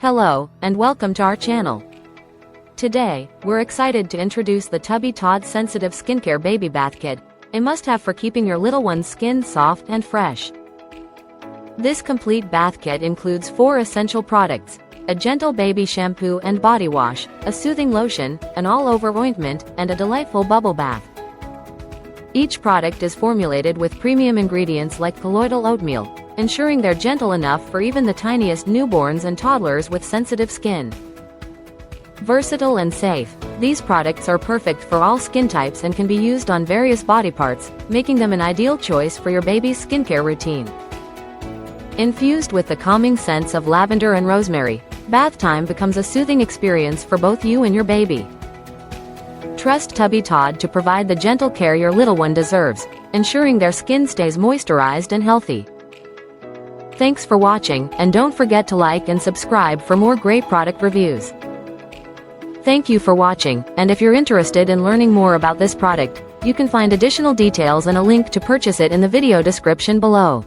Hello, and welcome to our channel. Today, we're excited to introduce the Tubby Todd Sensitive Skincare Baby Bath Kit, a must-have for keeping your little one's skin soft and fresh. This complete bath kit includes 4 essential products: a gentle baby shampoo and body wash, a soothing lotion, an all-over ointment, and a delightful bubble bath. Each product is formulated with premium ingredients like colloidal oatmeal, ensuring they're gentle enough for even the tiniest newborns and toddlers with sensitive skin. Versatile and safe, these products are perfect for all skin types and can be used on various body parts, making them an ideal choice for your baby's skincare routine. Infused with the calming scents of lavender and rosemary, bath time becomes a soothing experience for both you and your baby. Trust Tubby Todd to provide the gentle care your little one deserves, ensuring their skin stays moisturized and healthy. Thanks for watching, and don't forget to like and subscribe for more great product reviews. Thank you for watching, and if you're interested in learning more about this product, you can find additional details and a link to purchase it in the video description below.